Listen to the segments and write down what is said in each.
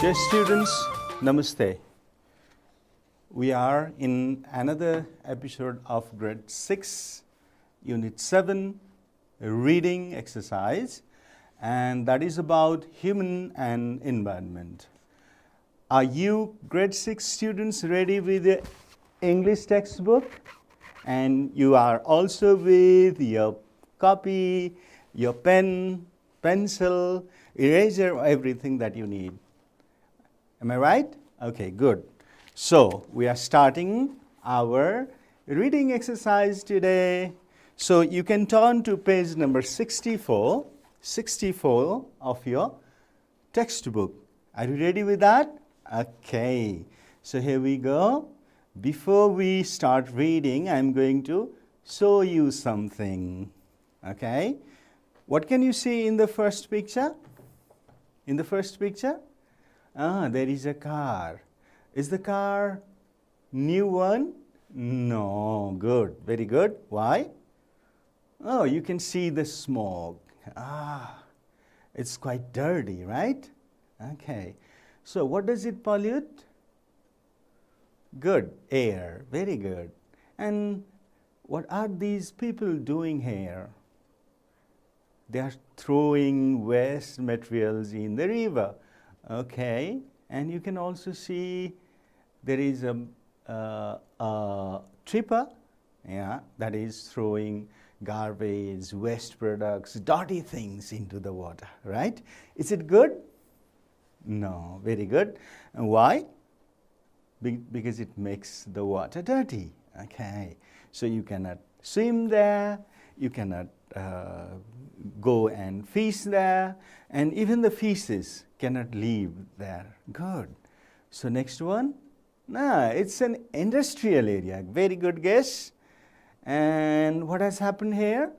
Dear students, Namaste. We are in another episode of Grade 6, Unit 7, reading exercise, and that is about human and environment. Are you Grade 6 students ready with the English textbook? And you are also with your copy, your pen, pencil, eraser, everything that you need. Am I right? Okay, good. So, we are starting our reading exercise today. So, you can turn to page number 64 of your textbook. Are you ready with that? Okay. So, here we go. Before we start reading, I am going to show you something. Okay. What can you see in the first picture? In the first picture? There is a car. Is the car new one? No. Good. Very good. Why? Oh, you can see the smoke. It's quite dirty, right? Okay. So, what does it pollute? Good. Air. Very good. And what are these people doing here? They are throwing waste materials in the river. Okay, and you can also see there is a tripper, that is throwing garbage, waste products, dirty things into the water, right? Is it good? No, very good. And why? Because it makes the water dirty. Okay, so you cannot swim there, you cannot go and fish there, and even the fishes cannot live there. Good. So next one, it's an industrial area. Very good guess. And what has happened here?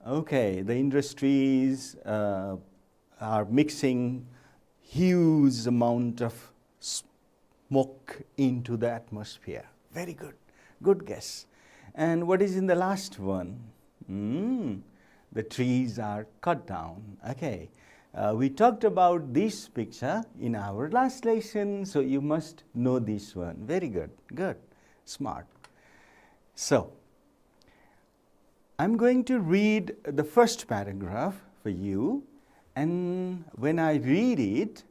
Okay, the industries are mixing huge amount of smoke into the atmosphere. Very good. Good guess. And what is in the last one? The trees are cut down. Okay. We talked about this picture in our last lesson, so you must know this one. Very good. Good. Smart. So, I'm going to read the first paragraph for you, and when I read it,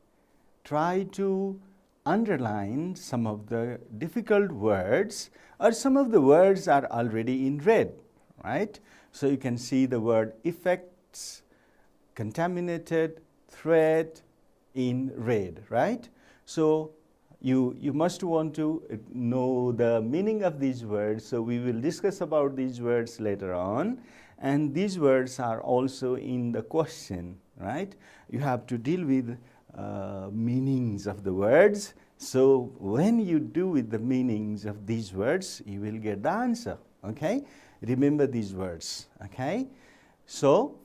try to underline some of the difficult words, or some of the words are already in red, right? So, you can see the word effects, contaminated, threat in red, right? So, you must want to know the meaning of these words. So, we will discuss about these words later on, and these words are also in the question, right? You have to deal with meanings of the words. So, when you do with the meanings of these words, you will get the answer, okay? Remember these words, okay? So,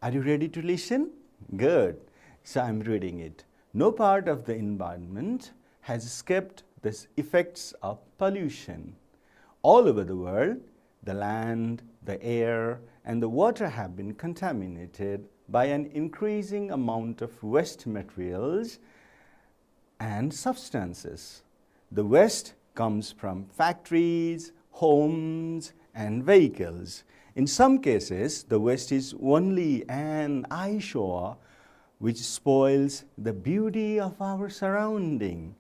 are you ready to listen? Good. So, I am reading it. No part of the environment has escaped the effects of pollution. All over the world, the land, the air, and the water have been contaminated by an increasing amount of waste materials and substances. The waste comes from factories, homes, and vehicles. In some cases, the waste is only an eyesore which spoils the beauty of our surrounding.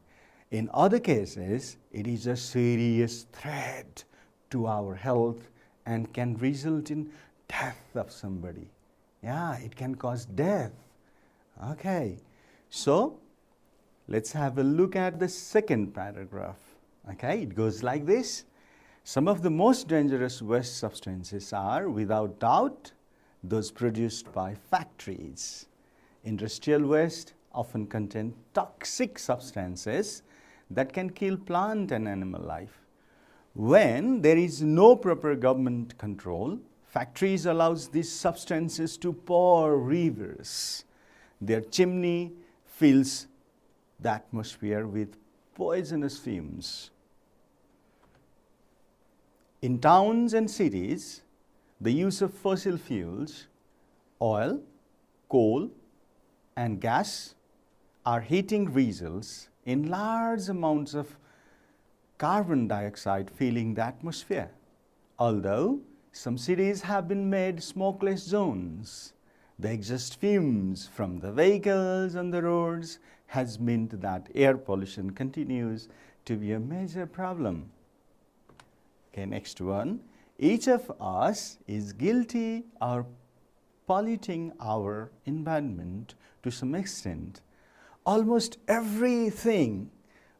In other cases, it is a serious threat to our health and can result in death of somebody. Yeah, it can cause death. Okay, so let's have a look at the second paragraph. Okay, it goes like this. Some of the most dangerous waste substances are, without doubt, those produced by factories. Industrial waste often contain toxic substances that can kill plant and animal life. When there is no proper government control, factories allow these substances to pour rivers. Their chimney fills the atmosphere with poisonous fumes. In towns and cities, the use of fossil fuels, oil, coal, and gas our heating results in large amounts of carbon dioxide filling the atmosphere. Although some cities have been made smokeless zones, the exhaust fumes from the vehicles on the roads has meant that air pollution continues to be a major problem. Okay, next one. Each of us is guilty of polluting our environment to some extent. Almost everything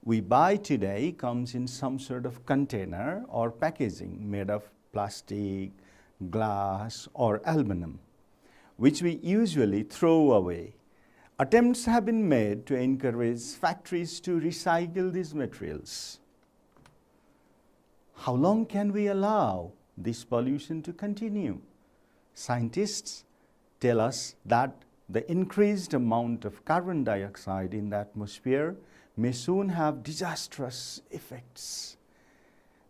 we buy today comes in some sort of container or packaging made of plastic, glass, or aluminum, which we usually throw away. Attempts have been made to encourage factories to recycle these materials. How long can we allow this pollution to continue? Scientists tell us that the increased amount of carbon dioxide in the atmosphere may soon have disastrous effects.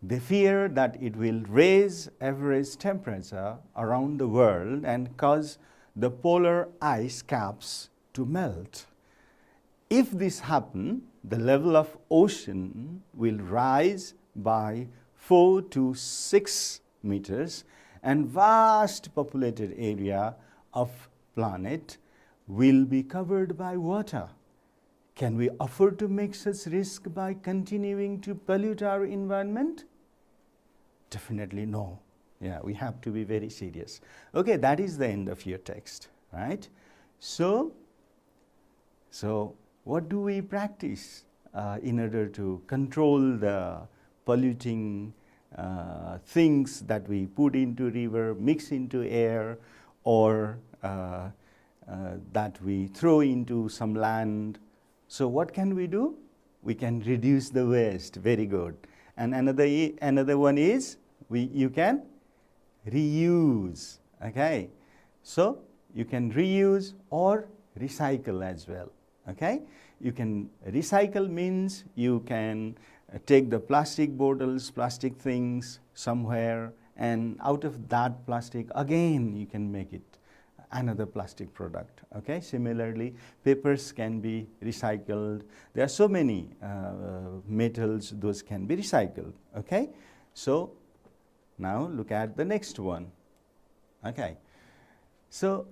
They fear that it will raise average temperature around the world and cause the polar ice caps to melt. If this happens, the level of ocean will rise by 4 to 6 meters, and vast populated area of planet will be covered by water. Can we afford to make such risk by continuing to pollute our environment? Definitely no. Yeah, we have to be very serious. Okay, that is the end of your text, right? So what do we practice in order to control the polluting things that we put into river, mix into air, or that we throw into some land? So what can we do? We can reduce the waste. Very good. And another one is you can reuse. Okay, so you can reuse or recycle as well. Okay, you can recycle means you can take the plastic bottles, plastic things somewhere, and out of that plastic again you can make it another plastic product. Okay, similarly papers can be recycled. There are so many metals, those can be recycled. Okay, so now look at the next one. Okay, so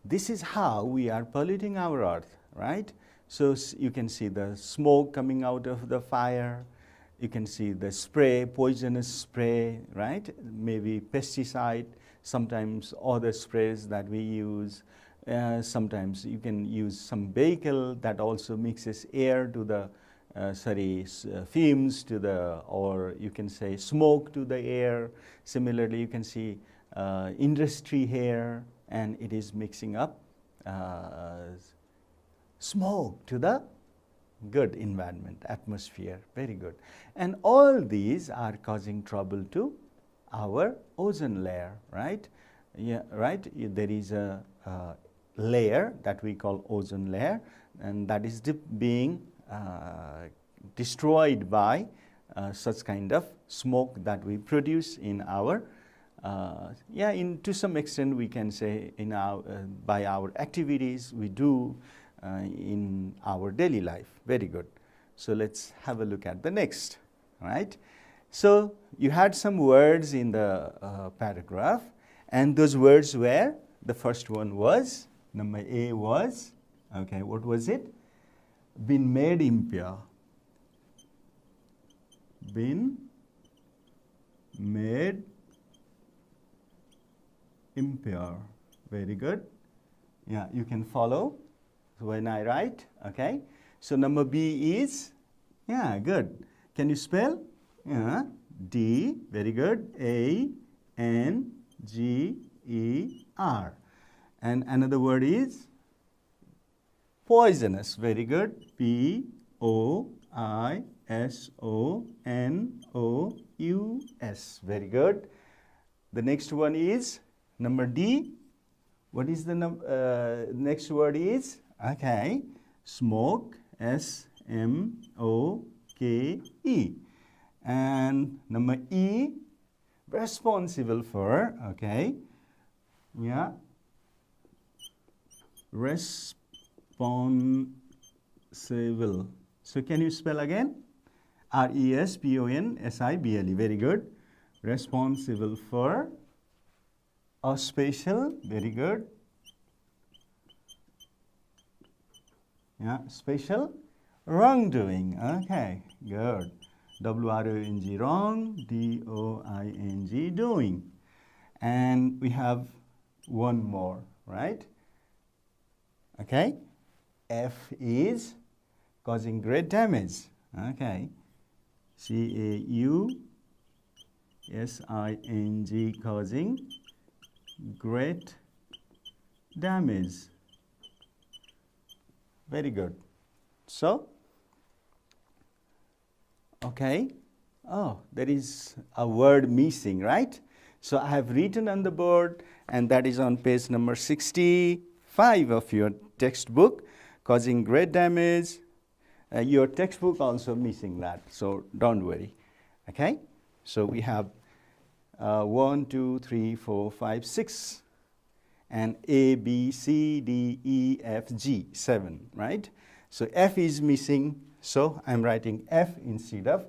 this is how we are polluting our earth, right? So you can see the smoke coming out of the fire. You can see the spray, poisonous spray, right? Maybe pesticide, sometimes other sprays that we use. Sometimes you can use some vehicle that also mixes air to the, fumes to the, or you can say smoke to the air. Similarly, you can see industry here, and it is mixing up smoke to the good environment, atmosphere. Very good. And all these are causing trouble to our ozone layer, right? Yeah, right. There is a layer that we call ozone layer, and that is being destroyed by such kind of smoke that we produce in our to some extent we can say in our by our activities we do in our daily life. Very good. So let's have a look at the next, right? So you had some words in the paragraph, and those words were, the first one was, number A was, okay, what was it? Been made impure. Been made impure. Very good. Yeah, you can follow when I write. Okay. So number B is, yeah, good. Can you spell? Yeah, D, very good. A-N-G-E-R. And another word is poisonous. Very good. P-O-I-S-O-N-O-U-S. Very good. The next one is number D. What is the next word is? Okay, smoke, S-M-O-K-E. And number E, responsible for, okay, yeah, responsible Responsible. So can you spell again? Responsible. Very good. Responsible for a special. Very good. Yeah, special wrongdoing. Okay, good. W-R-O-N-G, wrong. D-O-I-N-G, doing. And we have one more, right? Okay. F is causing great damage. Okay. C-A-U-S-I-N-G, causing great damage. Very good. So, okay. Oh, there is a word missing, right? So I have written on the board, and that is on page number 65 of your textbook, causing great damage. Your textbook also missing that, so don't worry. Okay? So we have 1, 2, 3, 4, 5, 6. And A, B, C, D, E, F, G, 7, right? So F is missing, so I'm writing F instead of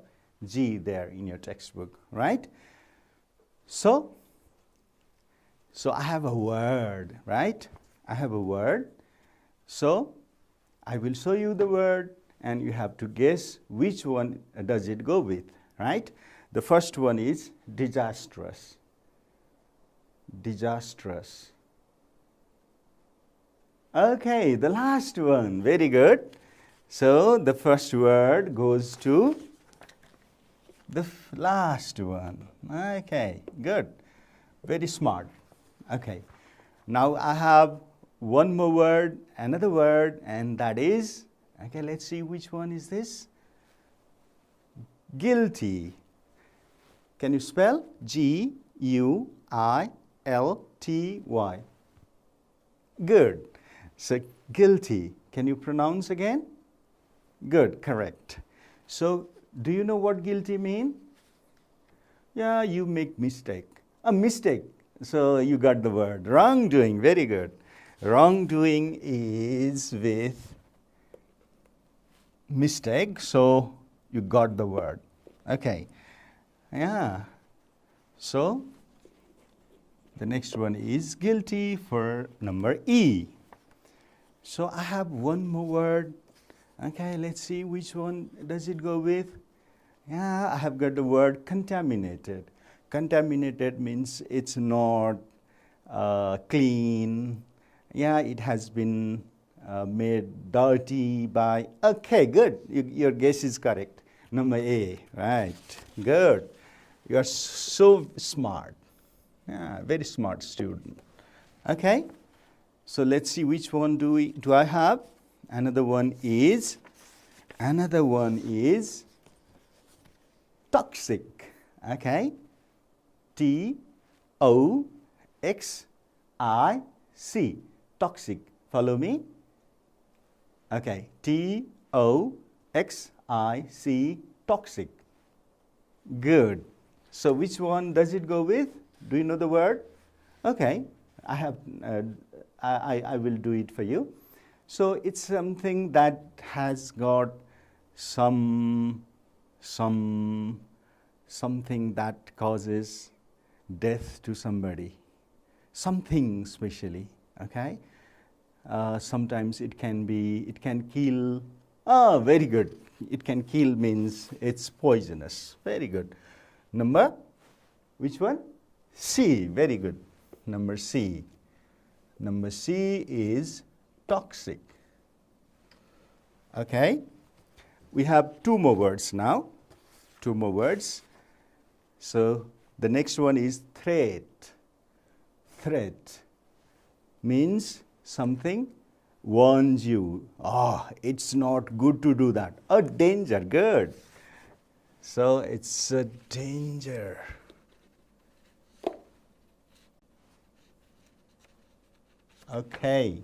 G there in your textbook, right? So I have a word, right? I have a word. So I will show you the word, and you have to guess which one does it go with, right? The first one is disastrous. Disastrous. Okay, the last one. Very good. So the first word goes to the last one. Okay, good. Very smart. Okay. Now I have one more word, another word, and that is, okay, let's see which one is this. Guilty. Can you spell? G-U-I-L-T-Y. Good. So, guilty. Can you pronounce again? Good, correct. So, do you know what guilty mean? Yeah, you make mistake. A mistake. So, you got the word. Wrongdoing, very good. Wrongdoing is with mistake, so you got the word. Okay. Yeah. So, the next one is guilty for number E. So I have one more word. Okay, let's see which one does it go with. Yeah, I have got the word contaminated. Contaminated means it's not clean. Yeah, it has been made dirty by. Okay, good. Your guess is correct. Number A, right? Good. You are so smart. Yeah, very smart student. Okay. So let's see which one do I have. Another one is toxic. Okay. T-O-X-I-C. Toxic. Follow me. Okay. T-O-X-I-C. Toxic. Good. So which one does it go with? Do you know the word? Okay. I have. I will do it for you. So it's something that has got something that causes death to somebody, something specially. Okay. Sometimes it can kill. Oh, very good. It can kill means it's poisonous. Very good. Number, which one? C. Very good. Number C. Number C is toxic. Okay. We have two more words now. Two more words. So the next one is threat. Threat means something warns you. Oh, it's not good to do that. A danger. Good. So it's a danger. Okay.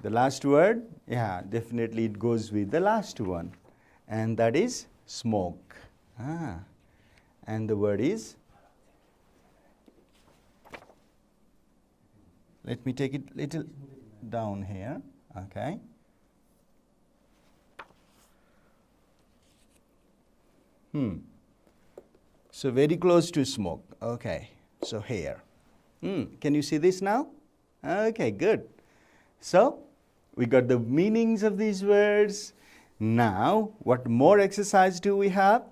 The last word, yeah, definitely it goes with the last one. And that is smoke. And the word is, let me take it little down here. Okay. So very close to smoke. Okay, so here. Can you see this now? Okay, good. So we got the meanings of these words. Now, what more exercise do we have?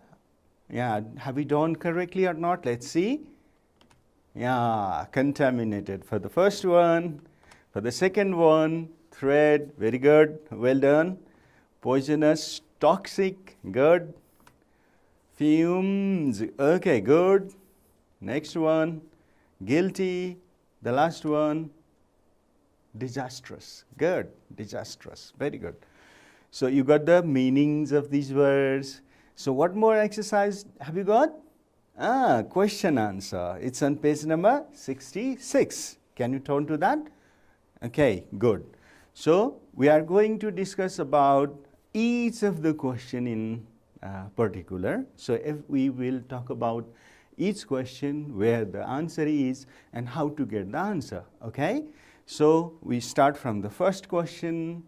Yeah, have we done correctly or not? Let's see. Yeah, contaminated for the first one. For the second one, thread, very good, well done. Poisonous, toxic, good. Fumes, okay, good. Next one, guilty. The last one, disastrous, good, disastrous, very good. So you got the meanings of these words. So what more exercise have you got? Question answer. It's on page number 66. Can you turn to that? Okay, good. So we are going to discuss about each of the question in particular. So if we will talk about each question, where the answer is and how to get the answer. Okay. So we start from the first question.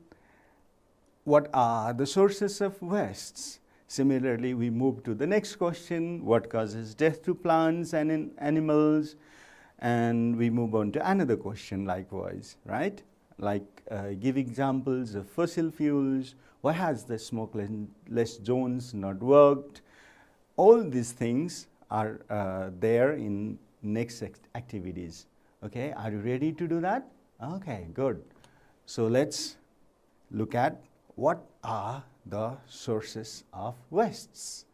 What are the sources of wastes? Similarly, we move to the next question. What causes death to plants and animals? And we move on to another question likewise, right? Like give examples of fossil fuels. Why has the smokeless zones not worked? All these things are there in next activities. Okay, are you ready to do that? Okay, good. So let's look at what are the sources of wastes.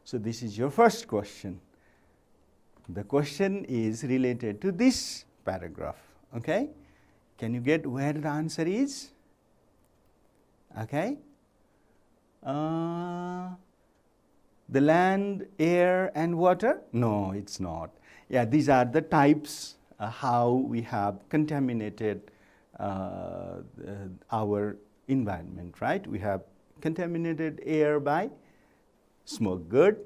So this is your first question. The question is related to this paragraph. Okay, can you get where the answer is? Okay. The land, air and water? No, it's not. Yeah, these are the types how we have contaminated our environment, right? We have contaminated air by smoke, good.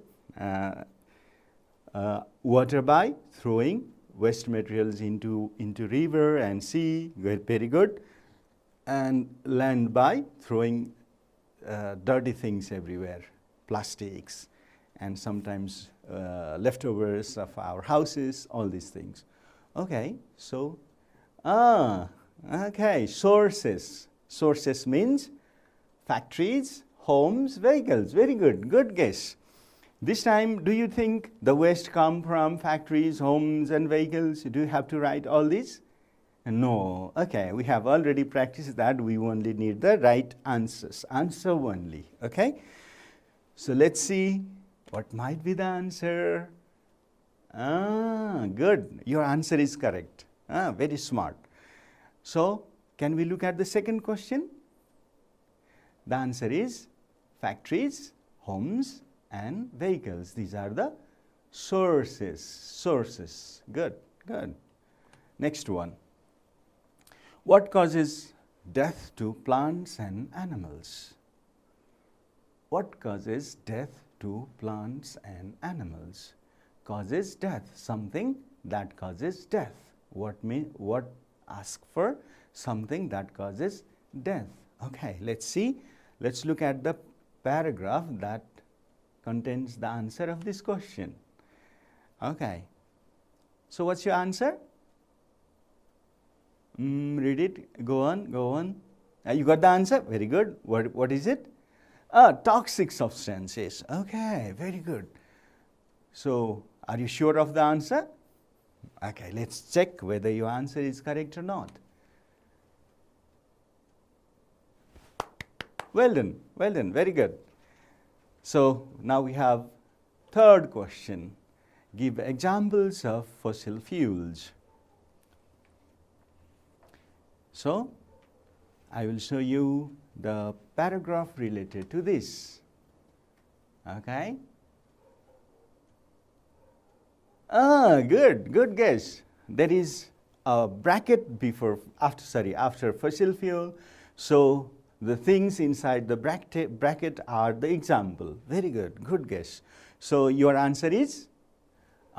Water by throwing waste materials into river and sea, very good. And land by throwing dirty things everywhere, plastics and sometimes leftovers of our houses, all these things. Okay, so, okay, sources. Sources means factories, homes, vehicles, very good, good guess. This time, do you think the waste come from factories, homes and vehicles? Do you have to write all these? No. Okay, we have already practiced that. We only need the right answers. Answer only. Okay. So let's see what might be the answer. Good. Your answer is correct. Very smart. So can we look at the second question? The answer is factories, homes and vehicles. These are the sources. Sources. Good. Good. Next one. What causes death to plants and animals? What causes death to plants and animals? Causes death, something that causes death. What ask for? Something that causes death. Okay, let's see. Let's look at the paragraph that contains the answer of this question. Okay. So what's your answer? Read it. Go on. Go on. You got the answer? Very good. What is it? Toxic substances. Okay, very good. So, are you sure of the answer? Okay, let's check whether your answer is correct or not. Well done. Well done. Very good. So, now we have third question. Give examples of fossil fuels. So, I will show you the paragraph related to this. Okay. Good guess. There is a bracket after fossil fuel. So, the things inside the bracket are the example. Very good guess. So, your answer is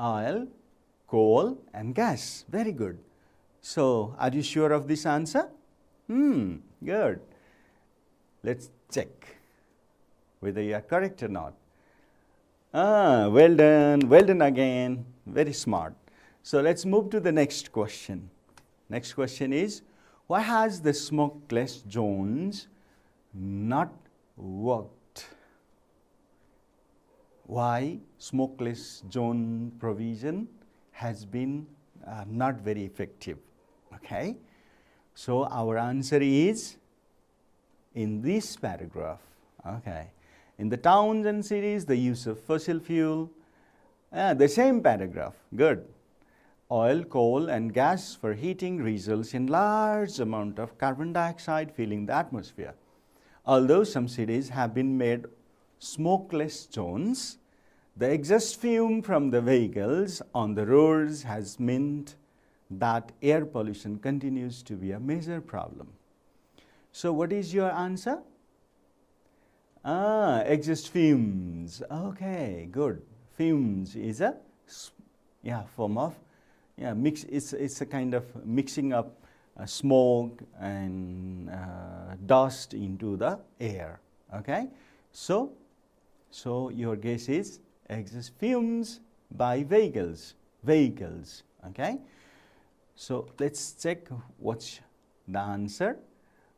oil, coal and gas. Very good. So, are you sure of this answer? Good. Let's check whether you are correct or not. Well done again, very smart. So let's move to the next question. Next question is, why has the smokeless zones not worked? Why smokeless zone provision has been not very effective? Okay, so our answer is in this paragraph. Okay, in the towns and cities, the use of fossil fuel, the same paragraph, good. Oil, coal and gas for heating results in large amount of carbon dioxide filling the atmosphere. Although some cities have been made smokeless zones, the exhaust fume from the vehicles on the roads has meant that air pollution continues to be a major problem. So what is your answer? Exhaust fumes. Okay, good. Fumes is a form of mix. It's a kind of mixing up smoke and dust into the air. Okay, so your guess is exhaust fumes by vehicles. Okay, so let's check what's the answer.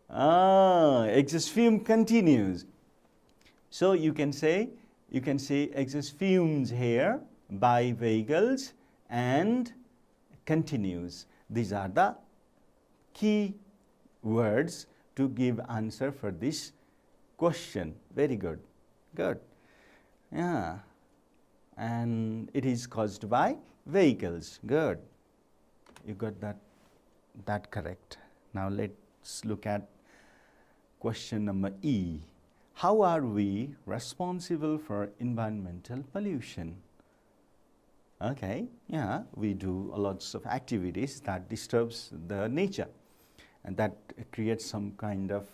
Exhaust fume continues. So you can say exhaust fumes here by vehicles and continues. These are the key words to give answer for this question. Very good. Yeah, and it is caused by vehicles. Good, you got that correct. Now let's look at question number E. How are we responsible for environmental pollution? Okay, yeah, we do lots of activities that disturbs the nature and that creates some kind of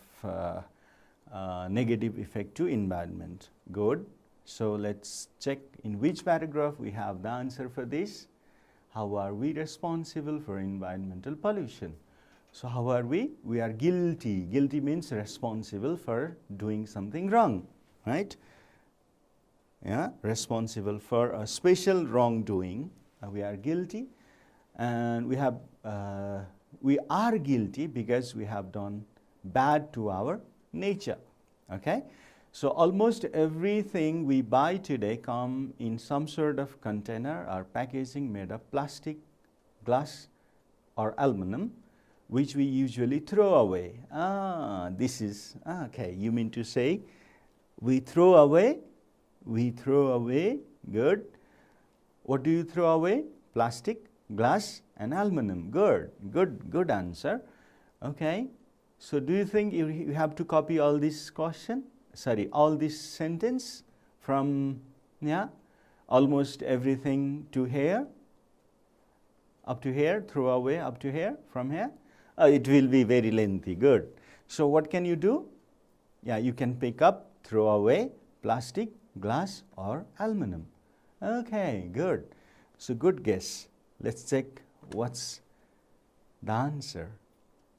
negative effect to environment. Good. So let's check in which paragraph we have the answer for this. How are we responsible for environmental pollution? So how are we? We are guilty. Guilty means responsible for doing something wrong, right? Yeah, responsible for a special wrongdoing. We are guilty, and we are guilty because we have done bad to our nature. Okay, so almost everything we buy today come in some sort of container or packaging made of plastic, glass, or aluminum, which we usually throw away. This is okay. You mean to say we throw away? We throw away. Good. What do you throw away? Plastic, glass, and aluminum. Good answer. Okay. So do you think you have to copy all this question? Sorry, all this sentence from almost everything to here, up to here, throw away up to here, from here? It will be very lengthy. Good. So what can you do? Yeah, you can pick up, throw away plastic, glass, or aluminum. Okay, good. So good guess. Let's check what's the answer.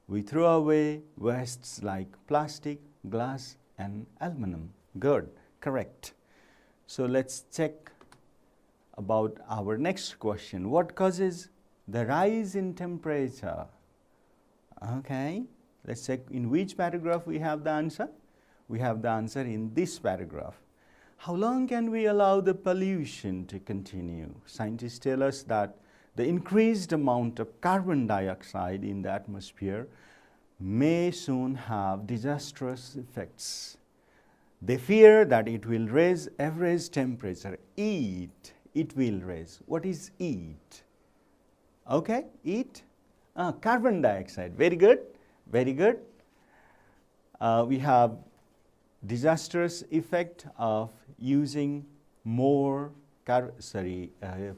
We throw away wastes like plastic, glass, and aluminum. Good, correct. So let's check about our next question. What causes the rise in temperature? Okay, let's check in which paragraph we have the answer. We have the answer in this paragraph. How long can we allow the pollution to continue? Scientists tell us that the increased amount of carbon dioxide in the atmosphere may soon have disastrous effects. They fear that it will raise average temperature. It will raise. What is it? Okay, carbon dioxide. Very good. We have disastrous effect of using more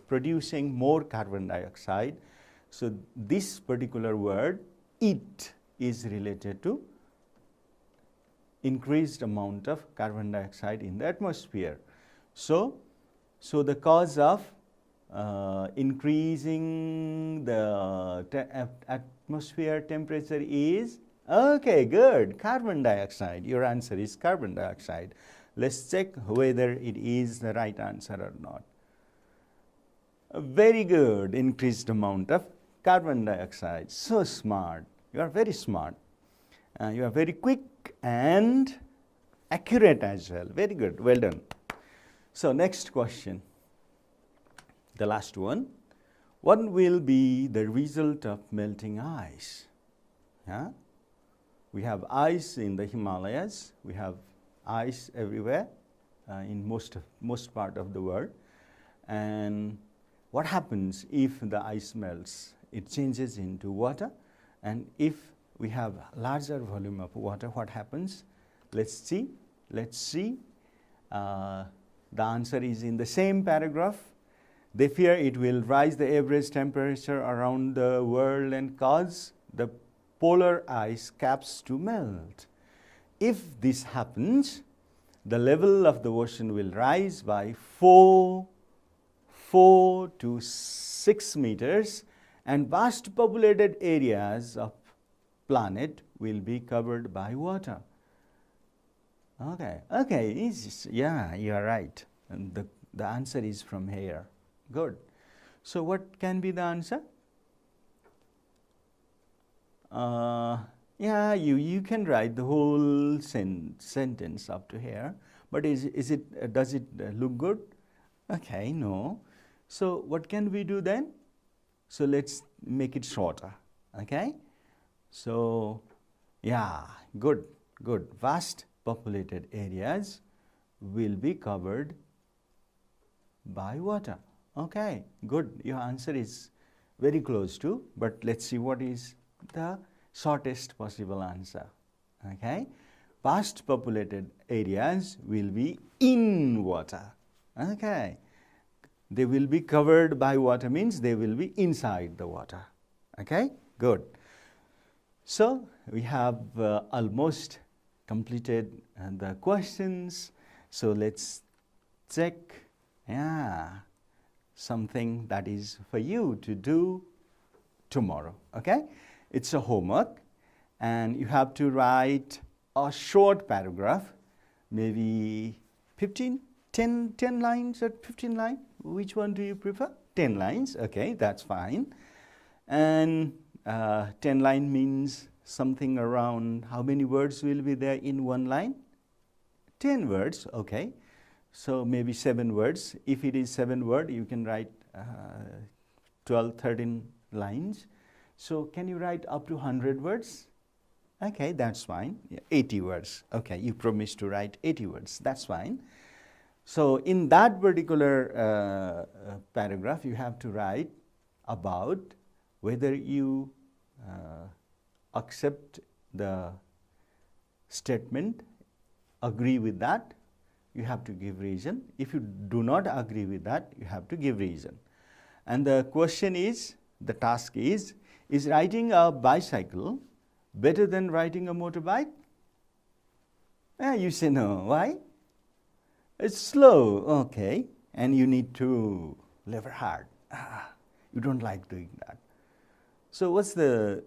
producing more carbon dioxide. So this particular word, it, is related to increased amount of carbon dioxide in the atmosphere. So the cause of increasing the atmosphere temperature is, okay, good, carbon dioxide. Your answer is carbon dioxide. Let's check whether it is the right answer or not. Very good. Increased amount of carbon dioxide. So smart. You are very smart. You are very quick and accurate as well. Very good. Well done. So next question. The last one. What will be the result of melting ice? Yeah? We have ice in the Himalayas. We have ice everywhere in most part of the world. And what happens if the ice melts? It changes into water. And if we have larger volume of water, what happens? Let's see. The answer is in the same paragraph. They fear it will rise the average temperature around the world and cause the polar ice caps to melt. If this happens, the level of the ocean will rise by 4 to 6 meters, and vast populated areas of planet will be covered by water. Okay, yeah, you are right. And the answer is from here. Good. So what can be the answer? Yeah, you can write the whole sentence up to here, but does it look good? Okay, no. So what can we do then? So let's make it shorter. Okay. So yeah, good. Vast populated areas will be covered by water. Okay, good. Your answer is very close to, but let's see what is the shortest possible answer. Okay, vast populated areas will be in water. Okay, they will be covered by water means they will be inside the water. Okay, good. So we have almost completed the questions. So let's check something that is for you to do tomorrow. Okay, it's a homework and you have to write a short paragraph, maybe 10 lines or 15 lines. Which one do you prefer? 10 lines. Okay, that's fine. And 10 line means something around how many words will be there in one line? 10 words. Okay, so maybe 7 words. If it is 7 words, you can write 12, 13 lines. So can you write up to 100 words? Okay, that's fine. 80 words. Okay, you promised to write 80 words. That's fine. So in that particular paragraph, you have to write about whether you accept the statement, agree with that, you have to give reason. If you do not agree with that, you have to give reason. And the question is, the task is riding a bicycle better than riding a motorbike? You say no. Why? It's slow. Okay. And you need to lever hard. You don't like doing that. So what's the,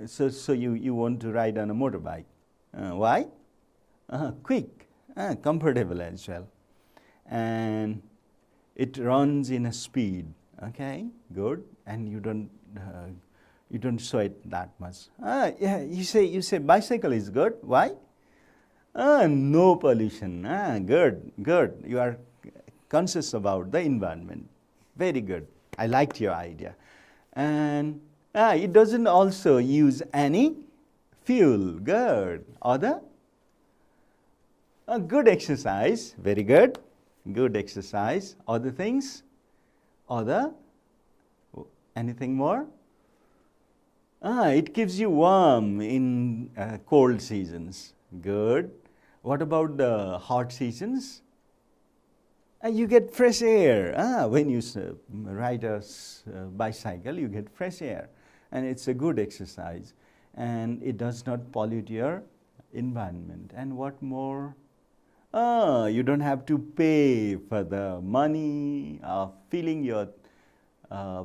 so you want to ride on a motorbike. Why? Quick, comfortable as well. And it runs in a speed. Okay, good. And you don't sweat that much. Yeah, you say bicycle is good. Why? No pollution. Good. You are conscious about the environment. Very good. I liked your idea. And it doesn't also use any fuel. Good. Other? Good exercise. Very good. Good exercise. Other things? Other? Anything more? It keeps you warm in cold seasons. Good. What about the hot seasons? You get fresh air. When you ride a bicycle, you get fresh air. And it's a good exercise. And it does not pollute your environment. And what more? You don't have to pay for the money of filling your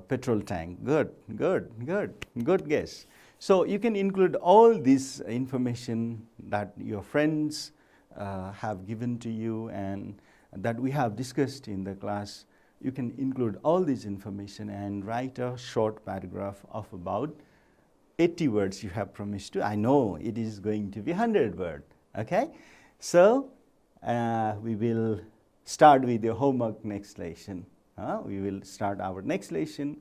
petrol tank. Good guess. So you can include all this information that your friends have given to you and that we have discussed in the class, you can include all this information and write a short paragraph of about 80 words you have promised to. I know it is going to be 100 words. Okay? So, we will start with your homework next lesson. We will start our next lesson.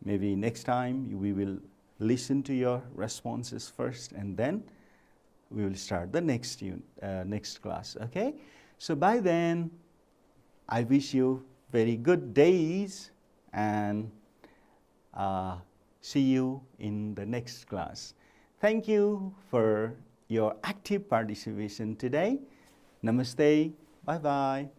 Maybe next time we will listen to your responses first and then we will start the next class. Okay? So by then, I wish you very good days and see you in the next class. Thank you for your active participation today. Namaste. Bye-bye.